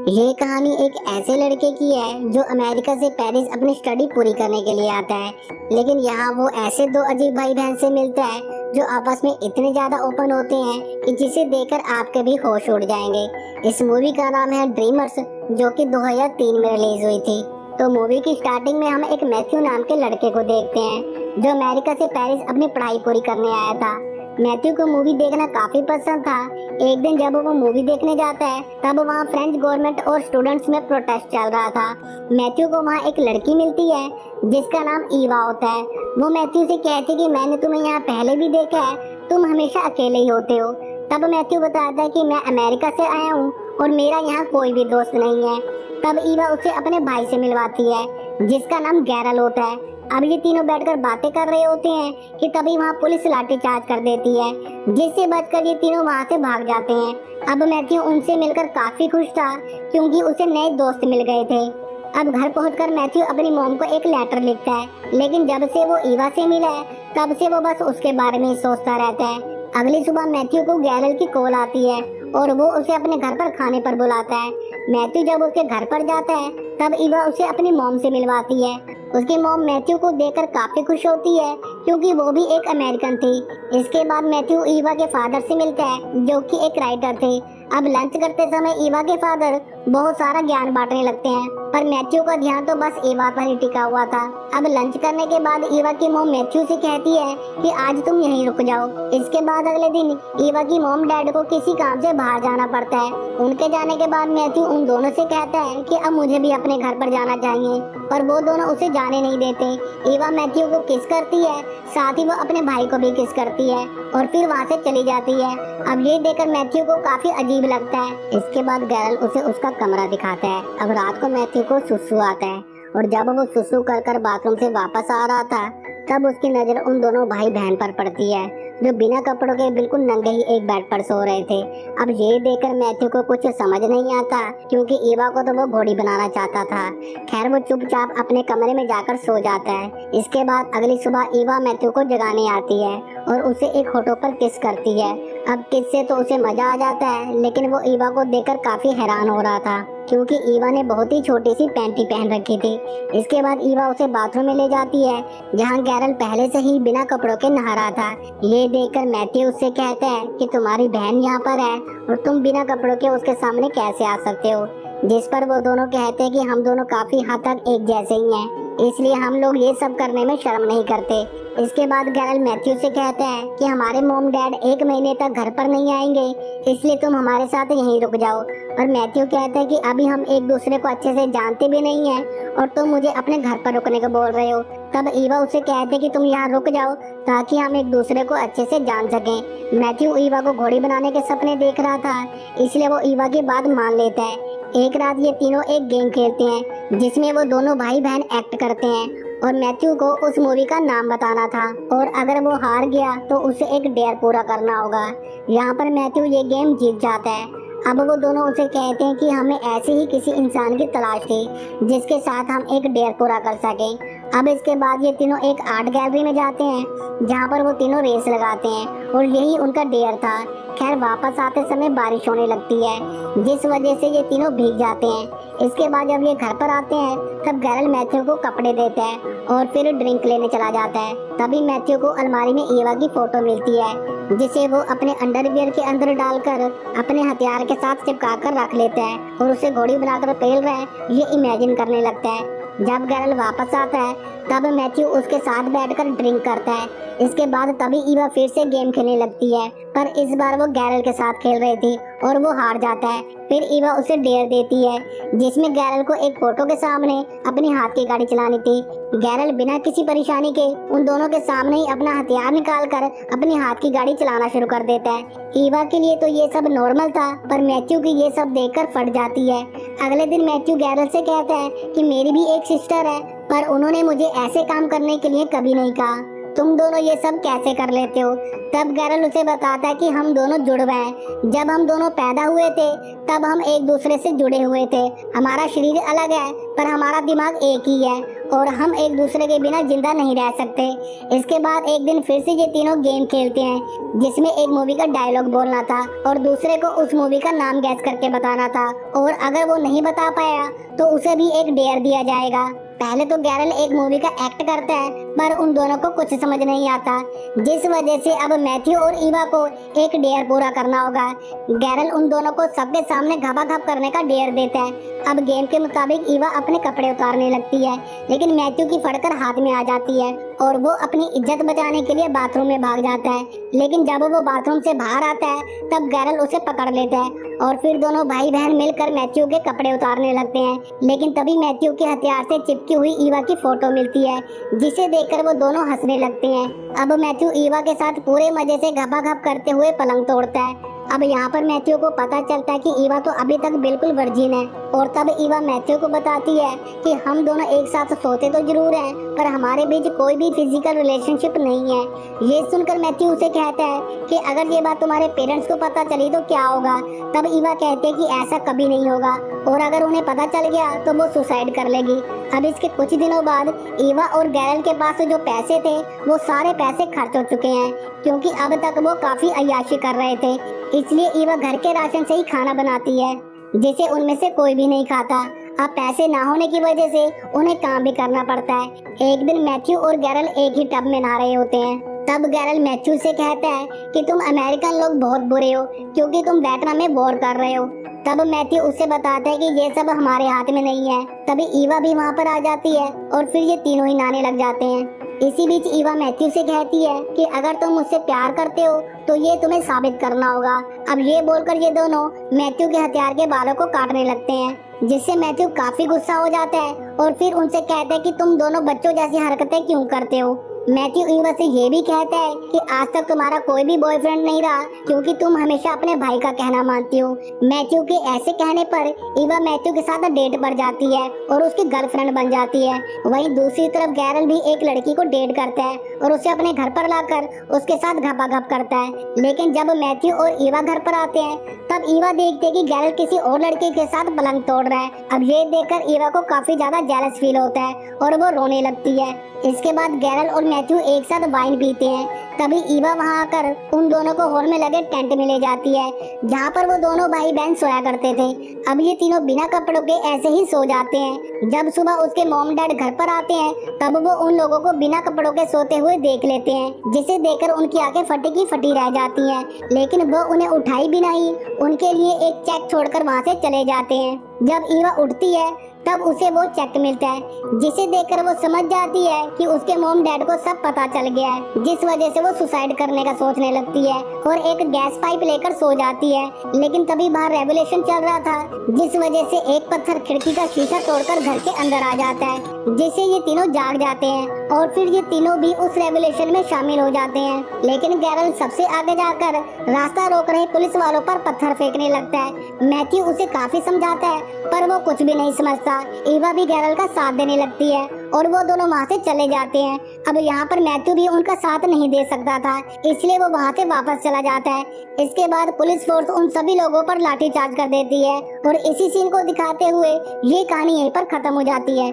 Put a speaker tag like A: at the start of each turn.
A: ये कहानी एक ऐसे लड़के की है जो अमेरिका से पेरिस अपनी स्टडी पूरी करने के लिए आता है, लेकिन यहाँ वो ऐसे दो अजीब भाई बहन से मिलता है जो आपस में इतने ज्यादा ओपन होते हैं कि जिसे देखकर आपके भी होश उड़ जाएंगे। इस मूवी का नाम है ड्रीमर्स, जो कि 2003 में रिलीज हुई थी। तो मूवी की स्टार्टिंग में हम एक मैथ्यू नाम के लड़के को देखते हैं जो अमेरिका से पेरिस अपनी पढ़ाई पूरी करने आया था। मैथ्यू को मूवी देखना काफी पसंद था। एक दिन जब वो मूवी देखने जाता है तब वहाँ फ्रेंच गवर्नमेंट और स्टूडेंट्स में प्रोटेस्ट चल रहा था। मैथ्यू को वहाँ एक लड़की मिलती है जिसका नाम ईवा होता है। वो मैथ्यू से कहती कि मैंने तुम्हें यहाँ पहले भी देखा है, तुम हमेशा अकेले ही होते हो। तब मैथ्यू बताता है कि मैं अमेरिका से आया हूँ और मेरा यहाँ कोई भी दोस्त नहीं है। तब ईवा उसे अपने भाई से मिलवाती है जिसका नाम गैरल होता है। अब ये तीनों बैठकर बातें कर रहे होते हैं कि तभी वहाँ पुलिस लाठीचार्ज कर देती है, जिससे बचकर ये तीनों वहाँ से भाग जाते हैं। अब मैथ्यू उनसे मिलकर काफी खुश था क्योंकि उसे नए दोस्त मिल गए थे। अब घर पहुंचकर मैथ्यू अपनी मॉम को एक लेटर लिखता है, लेकिन जब से वो ईवा से मिला है तब से वो बस उसके बारे में ही सोचता रहता है। अगली सुबह मैथ्यू को गैरल की कॉल आती है और वो उसे अपने घर पर खाने पर बुलाता है। मैथ्यू जब उसके घर पर जाता है तब ईवा उसे अपनी मॉम से मिलवाती है। उसकी मॉम मैथ्यू को देखकर काफी खुश होती है क्योंकि वो भी एक अमेरिकन थी। इसके बाद मैथ्यू ईवा के फादर से मिलता है जो कि एक राइटर थे। अब लंच करते समय ईवा के फादर बहुत सारा ज्ञान बांटने लगते हैं, पर मैथ्यू का ध्यान तो बस ईवा पर ही टिका हुआ था। अब लंच करने के बाद ईवा की मॉम मैथ्यू से कहती है कि आज तुम यहीं रुक जाओ। इसके बाद अगले दिन ईवा की मॉम डैड को किसी काम से बाहर जाना पड़ता है। उनके जाने के बाद मैथ्यू उन दोनों से कहता है कि अब मुझे भी अपने घर पर जाना चाहिए, पर वो दोनों उसे जाने नहीं देते। ईवा मैथ्यू को किस करती है, साथ ही वो अपने भाई को भी किस करती है और फिर वहाँ से चली जाती है। अब ये देखकर मैथ्यू को काफी अजीब लगता है। इसके बाद गैरल उसे उसका कमरा दिखाता है। अब रात को मैथ्यू को सुसु आता है और जब वो सुसु कर बाथरूम से वापस आ रहा था तब उसकी नजर उन दोनों भाई बहन पर पड़ती है जो बिना कपड़ों के बिल्कुल नंगे ही एक बेड पर सो रहे थे। अब ये देखकर मैथ्यू को कुछ समझ नहीं आता क्योंकि ईवा को तो वो घोड़ी बनाना चाहता था। खैर वो चुपचाप अपने कमरे में जाकर सो जाता है। इसके बाद अगली सुबह ईवा मैथ्यू को जगाने आती है और उसे एक होठों पर किस करती है। अब किस से तो उसे मजा आ जाता है, लेकिन वो ईवा को देखकर काफी हैरान हो रहा था क्योंकि ईवा ने बहुत ही छोटी सी पैंटी पहन रखी थी। इसके बाद ईवा उसे बाथरूम में ले जाती है जहाँ गैरल पहले से ही बिना कपड़ों के नहा रहा था। ये देखकर मैथ्यू उससे कहता है कि तुम्हारी बहन यहाँ पर है और तुम बिना कपड़ों के उसके सामने कैसे आ सकते हो, जिस पर वो दोनों कहते हैं कि हम दोनों काफी हद तक एक जैसे ही हैं, इसलिए हम लोग ये सब करने में शर्म नहीं करते। इसके बाद गैरल मैथ्यू से कहता है कि हमारे मॉम डैड 1 महीने तक घर पर नहीं आएंगे, इसलिए तुम हमारे साथ यहीं रुक जाओ। और मैथ्यू कहता है कि अभी हम एक दूसरे को अच्छे से जानते भी नहीं हैं और तुम मुझे अपने घर पर रुकने को बोल रहे हो। तब ईवा उसे कहते कि तुम यहाँ रुक जाओ ताकि हम एक दूसरे को अच्छे से जान सकें। मैथ्यू ईवा को घोड़ी बनाने के सपने देख रहा था, इसलिए वो ईवा की बात मान लेता है। एक रात ये तीनों एक गेम खेलते हैं जिसमें वो दोनों भाई बहन एक्ट करते हैं और मैथ्यू को उस मूवी का नाम बताना था और अगर वो हार गया तो उसे एक डेयर पूरा करना होगा। यहाँ पर मैथ्यू ये गेम जीत जाता है। अब वो दोनों उसे कहते हैं कि हमें ऐसे ही किसी इंसान की तलाश थी जिसके साथ हम एक डेयर पूरा कर सकें। अब इसके बाद ये तीनों एक आर्ट गैलरी में जाते हैं जहाँ पर वो तीनों रेस लगाते हैं और यही उनका डेयर था। खैर वापस आते समय बारिश होने लगती है जिस वजह से ये तीनों भीग जाते हैं। इसके बाद जब ये घर पर आते हैं तब गैरल मैथ्यू को कपड़े देता है और फिर ड्रिंक लेने चला जाता है। तभी मैथ्यू को अलमारी में ईवा की फोटो मिलती है जिसे वो अपने अंडरवियर के अंदर डालकर अपने हथियार के साथ चिपका कर रख लेता है और उसे घोड़ी बनाकर पेल रहा है ये इमेजिन करने लगता है। जब गैरल वापस आता है तब मैथ्यू उसके साथ बैठकर ड्रिंक करता है। इसके बाद तभी ईवा फिर से गेम खेलने लगती है, पर इस बार वो गैरल के साथ खेल रही थी और वो हार जाता है। फिर ईवा उसे डेयर देती है जिसमें गैरल को एक फोटो के सामने अपनी हाथ की गाड़ी चलानी थी। गैरल बिना किसी परेशानी के उन दोनों के सामने ही अपना हथियार निकालकर अपनी हाथ की गाड़ी चलाना शुरू कर देता है। ईवा के लिए तो ये सब नॉर्मल था, पर मैथ्यू की ये सब देखकर फट जाती है। अगले दिन मैथ्यू गैरल से कहता है कि मेरी भी एक सिस्टर है, पर उन्होंने मुझे ऐसे काम करने के लिए कभी नहीं कहा, तुम दोनों ये सब कैसे कर लेते हो। तब गैरल उसे बताता है कि हम दोनों जुड़वे हैं। जब हम दोनों पैदा हुए थे तब हम एक दूसरे से जुड़े हुए थे। हमारा शरीर अलग है पर हमारा दिमाग एक ही है और हम एक दूसरे के बिना जिंदा नहीं रह सकते। इसके बाद एक दिन फिर से ये तीनों गेम खेलते हैं जिसमें एक मूवी का डायलॉग बोलना था और दूसरे को उस मूवी का नाम गैस करके बताना था, और अगर वो नहीं बता पाया तो उसे भी एक डेयर दिया जाएगा। पहले तो गैरल एक मूवी का एक्ट करता है पर उन दोनों को कुछ समझ नहीं आता, जिस वजह से अब मैथ्यू और ईवा को एक डेयर पूरा करना होगा। गैरल उन दोनों को सबके सामने घपाघप करने का डेयर देता है। अब गेम के मुताबिक ईवा अपने कपड़े उतारने लगती है, लेकिन मैथ्यू की फड़कर हाथ में आ जाती है और वो अपनी इज्जत बचाने के लिए बाथरूम में भाग जाता है। लेकिन जब वो बाथरूम से बाहर आता है तब गैरल उसे पकड़ लेता है और फिर दोनों भाई बहन मिलकर मैथ्यू के कपड़े उतारने लगते हैं। लेकिन तभी मैथ्यू के हथियार से चिपकी हुई ईवा की फोटो मिलती है, जिसे देखकर वो दोनों हंसने लगते हैं। अब मैथ्यू ईवा के साथ पूरे मजे से घपाघप करते हुए पलंग तोड़ता है। अब यहाँ पर मैथ्यू को पता चलता है कि ईवा तो अभी तक बिल्कुल वर्जिन है, और तब ईवा मैथ्यू को बताती है कि हम दोनों एक साथ सोते तो जरूर हैं पर हमारे बीच कोई भी फिजिकल रिलेशनशिप नहीं है। ये सुनकर मैथ्यू उसे कहता है कि अगर ये बात तुम्हारे पेरेंट्स को पता चली तो क्या होगा। तब ईवा कहते है कि ऐसा कभी नहीं होगा, और अगर उन्हें पता चल गया तो वो सुसाइड कर लेगी। अब इसके कुछ दिनों बाद ईवा और गैरल के पास जो पैसे थे वो सारे पैसे खर्च हो चुके हैं, क्योंकि अब तक वो काफी अय्याशी कर रहे थे। इसलिए ईवा घर के राशन से ही खाना बनाती है, जिसे उनमें से कोई भी नहीं खाता। अब पैसे ना होने की वजह से उन्हें काम भी करना पड़ता है। एक दिन मैथ्यू और गैरल एक ही टब में नहा रहे होते हैं। तब गैरल मैथ्यू से कहता है कि तुम अमेरिकन लोग बहुत बुरे हो क्योंकि तुम वियतनाम में वॉर कर रहे हो। तब मैथ्यू उससे बताता है कि ये सब हमारे हाथ में नहीं है। तभी ईवा भी वहाँ पर आ जाती है और फिर ये तीनों ही नहाने लग जाते हैं। इसी बीच ईवा मैथ्यू से कहती है कि अगर तुम मुझसे प्यार करते हो तो ये तुम्हें साबित करना होगा। अब ये बोलकर ये दोनों मैथ्यू के हथियार के बालों को काटने लगते हैं, जिससे मैथ्यू काफी गुस्सा हो जाता है और फिर उनसे कहता है कि तुम दोनों बच्चों जैसी हरकतें क्यों करते हो। मैथ्यू ईवा से ये भी कहता है कि आज तक तुम्हारा कोई भी बॉयफ्रेंड नहीं रहा क्योंकि तुम हमेशा अपने भाई का कहना मानती हो। मैथ्यू के ऐसे कहने पर ईवा मैथ्यू के साथ डेट पर जाती है और उसकी गर्लफ्रेंड बन जाती है। वहीं दूसरी तरफ गैरल भी एक लड़की को डेट करता है और उसे अपने घर पर लाकर उसके साथ घपाघप करता है। लेकिन जब मैथ्यू और ईवा घर पर आते हैं तब ईवा देखते है कि गैरल किसी और लड़के के साथ पलंग तोड़ रहा है। अब ये देखकर ईवा को काफी ज्यादा जेलस फील होता है और वो रोने लगती है। इसके बाद गैरल और मैथ्यू एक साथ वाइन पीते हैं। तभी ईवा वहां आकर उन दोनों को हॉल में लगे टेंट में ले जाती है, जहां पर वो दोनों भाई बहन सोया करते थे। अब ये तीनों बिना कपड़ों के ऐसे ही सो जाते हैं। जब सुबह उसके मॉम डैड घर पर आते हैं तब वो उन लोगों को बिना कपड़ों के सोते हुए देख लेते हैं, जिसे देखकर उनकी आंखें फटी की फटी रह जाती हैं। लेकिन वो उन्हें उठाई भी नहीं, उनके लिए एक चेक छोड़कर वहाँ से चले जाते हैं। जब ईवा उठती है तब उसे वो चेक मिलता है, जिसे देखकर वो समझ जाती है कि उसके मॉम डैड को सब पता चल गया है, जिस वजह से वो सुसाइड करने का सोचने लगती है और एक गैस पाइप लेकर सो जाती है। लेकिन तभी बाहर रेवोल्यूशन चल रहा था, जिस वजह से एक पत्थर खिड़की का शीशा तोड़कर घर के अंदर आ जाता है, जिससे ये तीनों जाग जाते हैं और फिर ये तीनों भी उस रेवोल्यूशन में शामिल हो जाते हैं। लेकिन गैरल सबसे आगे जाकर रास्ता रोक रहे पुलिस वालों पर पत्थर फेंकने लगता है। मैथ्यू उसे काफी समझाता है पर वो कुछ भी नहीं समझता। ईवा भी गैरल का साथ देने लगती है और वो दोनों वहाँ से चले जाते हैं। अब यहाँ पर मैथ्यू भी उनका साथ नहीं दे सकता था, इसलिए वो वहाँ से वापस चला जाता है। इसके बाद पुलिस फोर्स उन सभी लोगों पर लाठीचार्ज कर देती है और इसी सीन को दिखाते हुए ये कहानी यहीं पर खत्म हो जाती है।